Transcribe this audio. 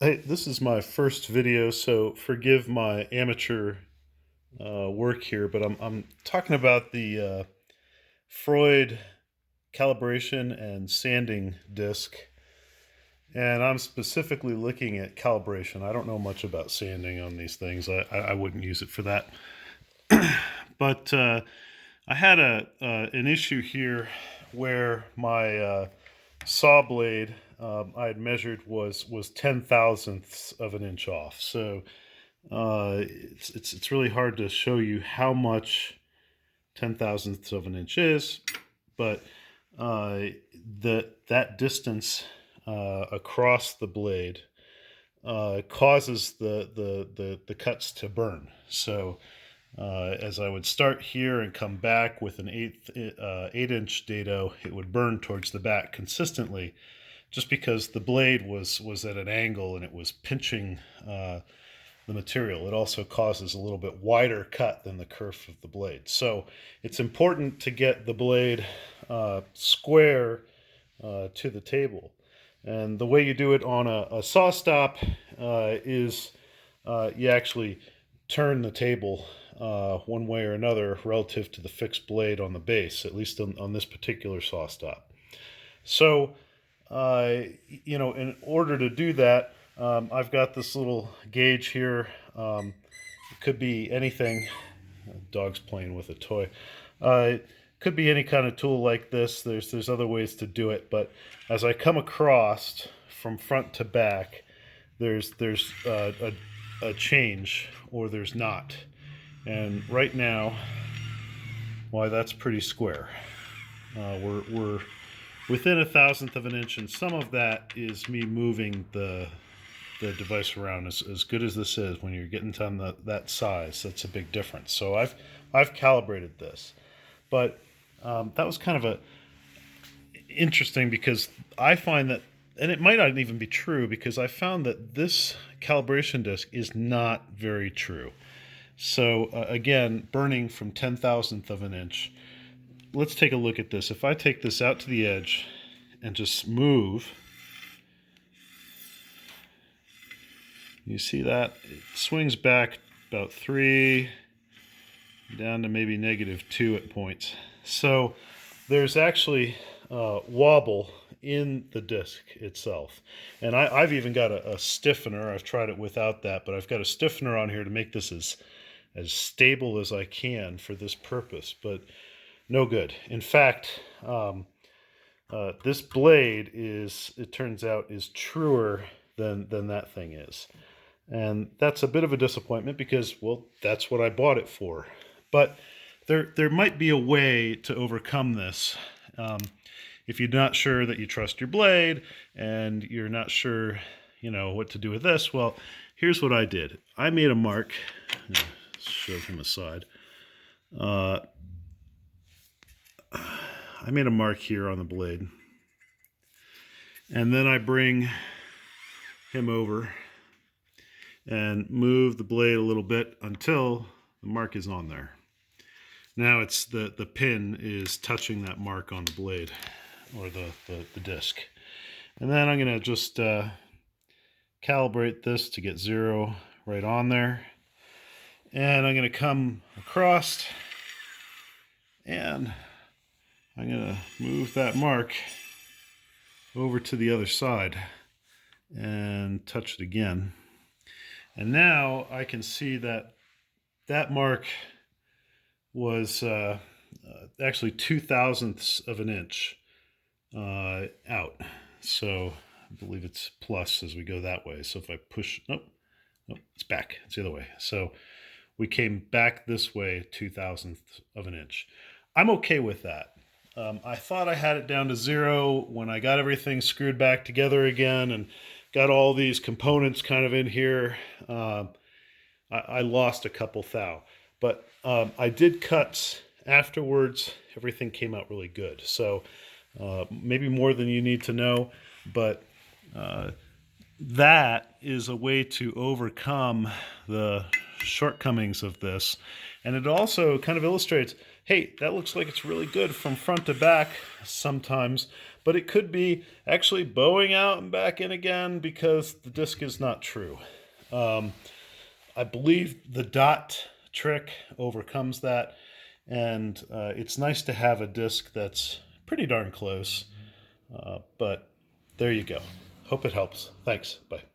Hey, this is my first video, so forgive my amateur work here, but I'm talking about the Freud calibration and sanding disc, and I'm specifically looking at calibration. I don't know much about sanding on these things. I wouldn't use it for that. But I had an issue here where my saw blade I had measured was 10 thousandths of an inch off. So it's really hard to show you how much 10 thousandths of an inch is, but that distance across the blade causes the cuts to burn. So as I would start here and come back with an 8-inch dado, it would burn towards the back consistently, just because the blade was at an angle and it was pinching the material. It also causes a little bit wider cut than the kerf of the blade. So it's important to get the blade square to the table. And the way you do it on a saw stop is you actually turn the table one way or another relative to the fixed blade on the base, at least on this particular saw stop. So, in order to do that, I've got this little gauge here. It could be anything. Dog's playing with a toy. It could be any kind of tool like this. There's other ways to do it, but as I come across from front to back, there's a change or there's not. And right now, why, that's pretty square. We're within 1,000th of an inch, and some of that is me moving the device around. As good as this is, when you're getting to that size, that's a big difference. So I've calibrated this, but that was kind of a interesting, because I find that, and it might not even be true, because I found that this calibration disc is not very true. So again, burning from 10,000th of an inch. Let's take a look at this. If I take this out to the edge and just move, you see that it swings back about 3 down to maybe -2 at points. So there's actually wobble in the disc itself. And I've even got a stiffener. I've tried it without that, but I've got a stiffener on here to make this as stable as I can for this purpose, but no good. In fact, this blade it turns out, is truer than that thing is. And that's a bit of a disappointment, because, well, that's what I bought it for. But there might be a way to overcome this. If you're not sure that you trust your blade and you're not sure, what to do with this, well, here's what I did. I made a mark. Show from the side. I made a mark here on the blade. And then I bring him over and move the blade a little bit until the mark is on there. Now it's the pin is touching that mark on the blade, or the disc. And then I'm going to just calibrate this to get 0 right on there. And I'm going to come across and I'm going to move that mark over to the other side and touch it again. And now I can see that that mark was actually 2 thousandths of an inch out. So I believe it's plus as we go that way. So if I push, nope, it's back. It's the other way. So we came back this way 2 thousandths of an inch. I'm okay with that. I thought I had it down to 0 when I got everything screwed back together again and got all these components kind of in here. I lost a couple thou, but I did cuts afterwards. Everything came out really good. So maybe more than you need to know, but that is a way to overcome the shortcomings of this. And it also kind of illustrates, hey, that looks like it's really good from front to back sometimes, but it could be actually bowing out and back in again because the disc is not true. I believe the dot trick overcomes that, and it's nice to have a disc that's pretty darn close. But there you go. Hope it helps. Thanks. Bye.